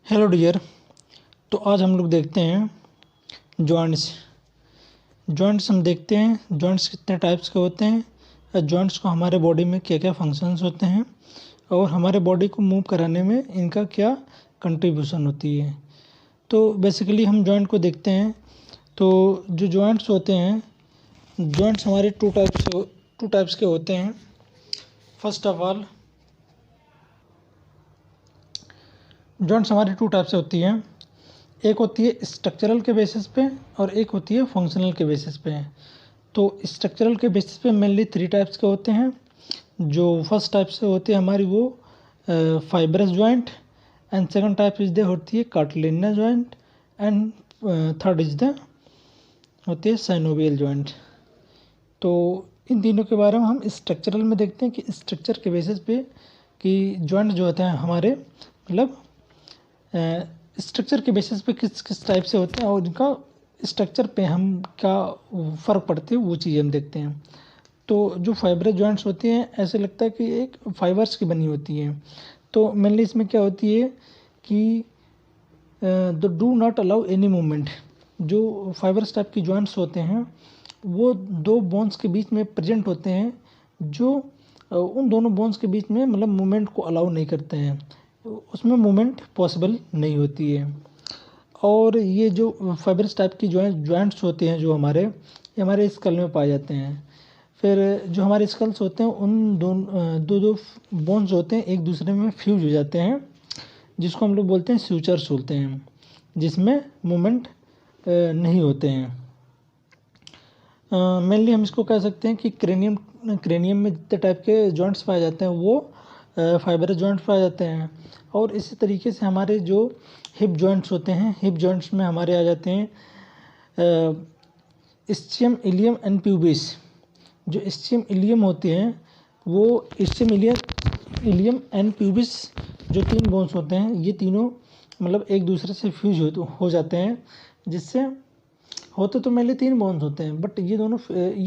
Hello dear. तो आज हम लोग देखते हैं जॉइंट्स हम देखते हैं जॉइंट्स कितने टाइप्स के होते हैं और जॉइंट्स को हमारे बॉडी में क्या क्या फंक्शंस होते हैं और हमारे बॉडी को मूव कराने में इनका क्या कंट्रीब्यूशन होती है। तो बेसिकली हम जॉइंट को देखते हैं। तो जो जॉइंट्स होते हैं, जॉइंट्स हमारे टू टाइप्स के होते हैं। फर्स्ट ऑफ ऑल, जॉइंट्स हमारी टू टाइप से होती हैं। एक होती है स्ट्रक्चरल के बेसिस पे और एक होती है फंक्शनल के बेसिस पे। तो स्ट्रक्चरल के बेसिस पे मेनली 3 टाइप्स के होते हैं। जो फर्स्ट टाइप से होती है हमारी वो fibrous joint, and second type is the होती है cartilaginous joint, and third is the होती है साइनोवियल जॉइंट। तो इन तीनों के बारे में हम स्ट्रक्चरल में देखते हैं कि स्ट्रक्चर के बेसिस पे कि जॉइंट जो होते हैं हमारे मतलब स्ट्रक्चर के बेसिस पे किस किस टाइप से होते हैं और इनका स्ट्रक्चर पे हम क्या फ़र्क पड़ते हैं वो चीज़ हम देखते हैं। तो जो फाइब्रस जॉइंट्स होती हैं ऐसे लगता है कि एक फाइबर्स की बनी होती हैं। तो मेनली इसमें क्या होती है कि the do not allow any movement. जो फाइबर्स टाइप की जॉइंट्स होते हैं वो दो बोन्स के बीच में प्रेजेंट होते हैं, जो उन दोनों बोन्स के बीच में मतलब मूवमेंट को अलाउ नहीं करते हैं, उसमें मूवमेंट पॉसिबल नहीं होती है। और ये जो फाइबरस टाइप की जॉइंट्स होते हैं जो ये हमारे स्कल में पाए जाते हैं। फिर जो हमारे स्कल्स होते हैं उन दो बोन्स होते हैं एक दूसरे में फ्यूज हो जाते हैं, जिसको हम लोग बोलते हैं सूचर्स बोलते हैं, जिसमें मूवमेंट नहीं होते हैं। मेनली हम इसको कह सकते हैं कि क्रेनियम में जितने टाइप के जॉइंट्स पाए जाते हैं वो फाइबरस जॉइंट्स पाए जाते हैं। और इसी तरीके से हमारे जो हिप जॉइंट्स होते हैं, हिप जॉइंट्स में हमारे आ जाते हैं इस्चियम, इलियम एंड प्यूबिस। जो इस्चियम इलियम होते हैं वो इस्चियम इलियम एंड प्यूबिस जो 3 बोन्स होते हैं ये तीनों मतलब एक दूसरे से फ्यूज हो जाते हैं, जिससे होते तो मेनली 3 बोन्स होते हैं बट ये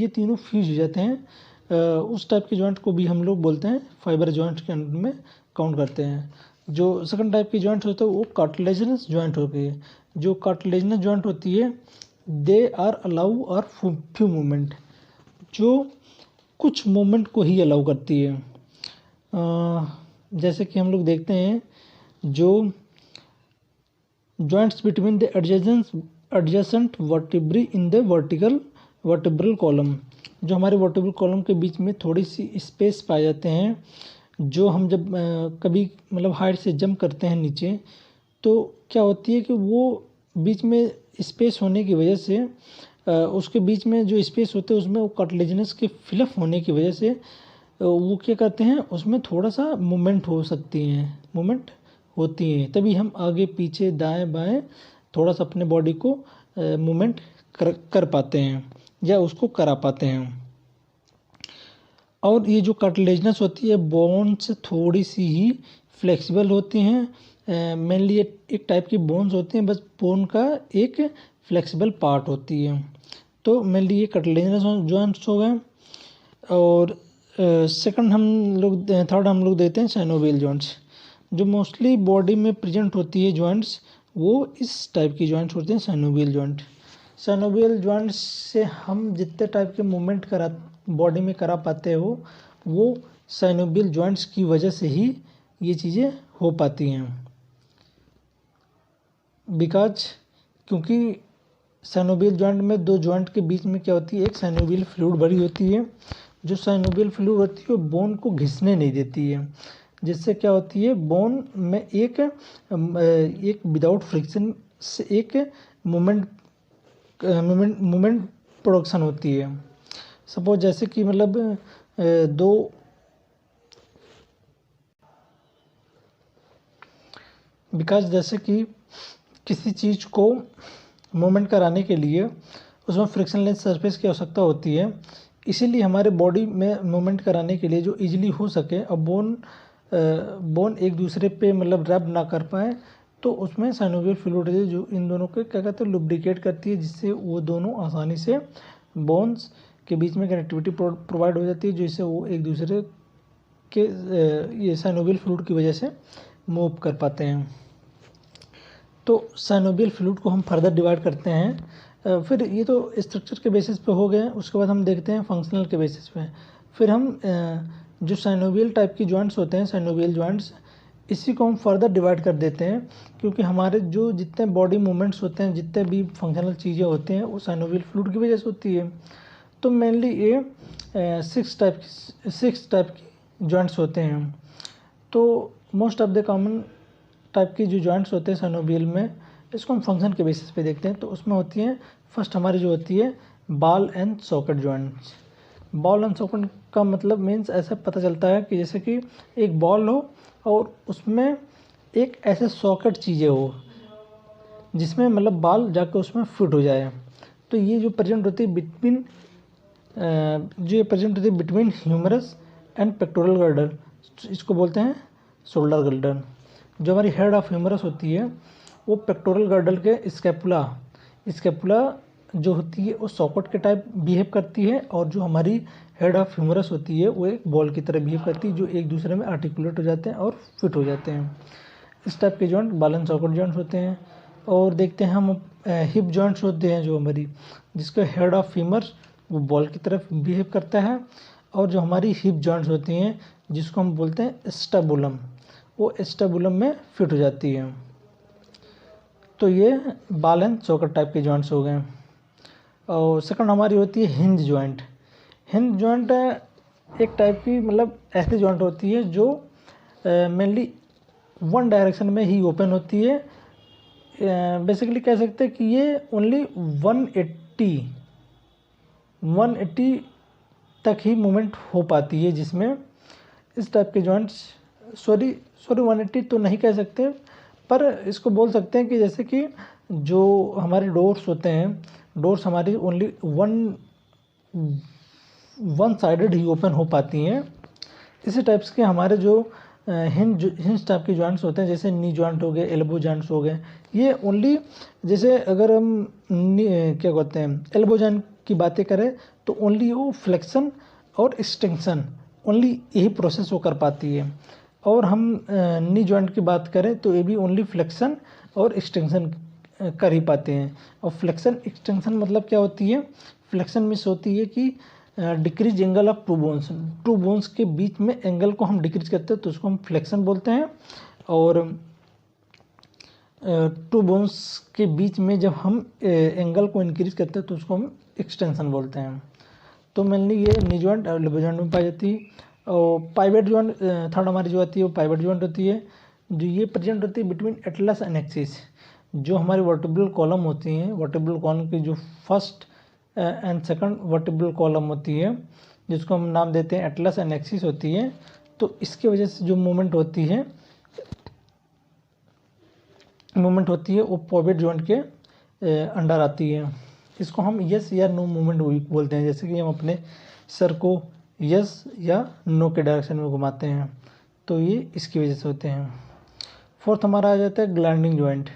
तीनों फ्यूज हो जाते हैं। उस टाइप के जॉइंट को भी हम लोग बोलते हैं फाइबर जॉइंट के अंडर में काउंट करते हैं। जो सेकंड टाइप की जॉइंट होता है वो कार्टिलेजिनस जॉइंट होती है। जो कार्टिलेजिनस जॉइंट होती है दे आर अलाउ और फ्यू मूवमेंट, जो कुछ मूवमेंट को ही अलाउ करती है। जैसे कि हम लोग देखते हैं जो joints between the adjacent vertebrae in the vertebral column. जो हमारे वर्टिब्रल कॉलम के बीच में थोड़ी सी स्पेस पाए जाते हैं, जो हम जब कभी मतलब हाइट से जंप करते हैं नीचे, तो क्या होती है कि वो बीच में स्पेस होने की वजह से उसके बीच में जो स्पेस होते हैं उसमें वो कार्टिलेजिनस के फिलअप होने की वजह से वो क्या करते हैं उसमें थोड़ा सा मूवमेंट होती हैं, तभी हम आगे पीछे दाएं बाएं थोड़ा सा अपने बॉडी को मूवमेंट कर पाते हैं या उसको करा पाते हैं। और ये जो कार्टिलेजिनस होती है बोन से थोड़ी सी ही फ्लेक्सिबल होती हैं। मेनली एक टाइप की बोन्स होती हैं, बस बोन का एक फ्लेक्सिबल पार्ट होती है। तो मेनली ये कार्टिलेजिनस जॉइंट्स हो गए। और थर्ड हम लोग देते हैं साइनोवियल जॉइंट्स। जो मोस्टली बॉडी में प्रेजेंट होती है जॉइंट्स वो इस टाइप की जॉइंट्स होती हैं साइनोवियल जॉइंट। साइनोवियल जॉइंट्स से हम जितने टाइप के मूवमेंट बॉडी में करा पाते हो वो साइनोवियल जॉइंट्स की वजह से ही ये चीज़ें हो पाती हैं। क्योंकि साइनोवियल जॉइंट में 2 जॉइंट के बीच में क्या होती है, एक साइनोवियल फ्लूइड भरी होती है। जो साइनोवियल फ्लूइड होती है वो बोन को घिसने नहीं देती है, जिससे क्या होती है बोन में एक विदाउट फ्रिक्शन से एक मूवमेंट प्रोडक्शन होती है। सपोज जैसे कि मतलब जैसे कि किसी चीज़ को मूवमेंट कराने के लिए उसमें फ्रिक्शनलेस सरफेस की आवश्यकता होती है, इसीलिए हमारे बॉडी में मूवमेंट कराने के लिए जो इजीली हो सके और बोन एक दूसरे पे मतलब रब ना कर पाए, तो उसमें साइनोवियल फ्लूइड जो इन दोनों के क्या कहते हैं लुब्रिकेट करती है, जिससे वो दोनों आसानी से बोन्स के बीच में कनेक्टिविटी प्रोवाइड हो जाती है, जिससे वो एक दूसरे के ये साइनोवियल फ्लूइड की वजह से मूव कर पाते हैं। तो साइनोवियल फ्लूइड को हम फर्दर डिवाइड करते हैं। फिर ये तो स्ट्रक्चर के बेसिस पे हो गए, उसके बाद हम देखते हैं फंक्शनल के बेसिस पे। फिर हम जो साइनोवियल टाइप की जॉइंट्स होते हैं, साइनोवियल जॉइंट्स, इसी को हम फर्दर डिवाइड कर देते हैं, क्योंकि हमारे जो जितने बॉडी मूवमेंट्स होते हैं, जितने भी फंक्शनल चीज़ें होती हैं, वो साइनोवियल फ्लूइड की वजह से होती है। तो मेनली ये 6 टाइप की जॉइंट्स होते हैं। तो most of the common type की जो जॉइंट्स होते हैं साइनोवियल में, इसको हम फंक्शन के बेसिस पे देखते हैं। तो उसमें होती हैं, फर्स्ट हमारी जो होती है ball and socket joints. Ball and socket का मतलब मीन्स ऐसा पता चलता है कि जैसे कि एक बॉल हो और उसमें एक ऐसे सॉकेट चीज़ें हो जिसमें मतलब बॉल जाकर उसमें फिट हो जाए। तो ये जो प्रेजेंट होती है between humerus and pectoral girdle, इसको बोलते हैं शोल्डर गर्डर। जो हमारी हेड ऑफ ह्यूमरस होती है वो पेक्टोरल गर्डल के स्कैपुला जो होती है वो सॉकेट के टाइप बिहेव करती है, और जो हमारी हेड ऑफ ह्यूमरस होती है वो एक बॉल की तरह बिहेव करती है, जो एक दूसरे में आर्टिकुलेट हो जाते हैं और फिट हो जाते हैं। इस टाइप के joint ball and socket joints होते हैं। और देखते हैं हम हिप जॉइंट्स होते हैं, जो हमारी जिसका हेड ऑफ फीमर वो बॉल की तरफ बिहेव करता है, और जो हमारी हिप जॉइंट्स होती हैं जिसको हम बोलते हैं स्टैबुलम, वो स्टैबुलम में फिट हो जाती है। तो ये बॉल एंड सॉकेट टाइप के जॉइंट्स हो गए। और सेकंड हमारी होती है हिंज जॉइंट। हिंज जॉइंट एक टाइप की मतलब ऐसी जॉइंट होती है जो मेनली वन डायरेक्शन में ही ओपन होती है। बेसिकली कह सकते हैं कि ये ओनली 180 तक ही मूवमेंट हो पाती है, जिसमें इस टाइप के जॉइंट्स 180 तो नहीं कह सकते, पर इसको बोल सकते हैं कि जैसे कि जो हमारे डोर्स होते हैं, डोर्स हमारी ओनली वन साइडेड ही ओपन हो पाती हैं। इसी टाइप्स के हमारे जो हिंज टाइप के जॉइंट्स होते हैं, जैसे नी जॉइंट हो गए, एल्बो जॉइंट्स हो गए, ये ओनली जैसे अगर हम क्या कहते हैं एल्बो जॉइंट की बातें करें तो ओनली वो फ्लेक्शन और एक्सटेंशन ओनली यही प्रोसेस वो कर पाती है। और हम नी जॉइंट की बात करें तो ये भी ओनली फ्लेक्शन और एक्सटेंशन कर ही पाते हैं। और फ्लेक्शन एक्सटेंशन मतलब क्या होती है? फ्लेक्शन मीन्स होती है कि decrease angle of two bones के बीच में एंगल को हम डिक्रीज करते हैं तो उसको हम फ्लेक्शन बोलते हैं। और टू बोन्स के बीच में जब हम एंगल को इंक्रीज करते हैं तो उसको हम एक्सटेंशन बोलते हैं। तो मेनली ये नी जॉइंट और एल्बो जॉइंट में पाई जाती है। और पाइवेट जॉइंट थर्ड हमारी जो आती है वो पाइवेट जॉइंट होती है, जो ये प्रेजेंट होती है बिटवीन एटलस एंड एक्सिस। जो हमारी वर्टिब्रल कॉलम होती हैं, वर्टिब्रल कॉलम की जो first and second vertebral column होती है, जिसको हम नाम देते हैं एटलस एंड एक्सिस होती है, तो इसकी वजह से जो मूवमेंट होती है वो पाइवेट जॉइंट के अंडर आती है। इसको हम यस या नो मूवमेंट बोलते हैं, जैसे कि हम अपने सर को यस या नो के डायरेक्शन में घुमाते हैं, तो ये इसकी वजह से होते हैं। फोर्थ हमारा आ जाता है ग्लाइडिंग जॉइंट।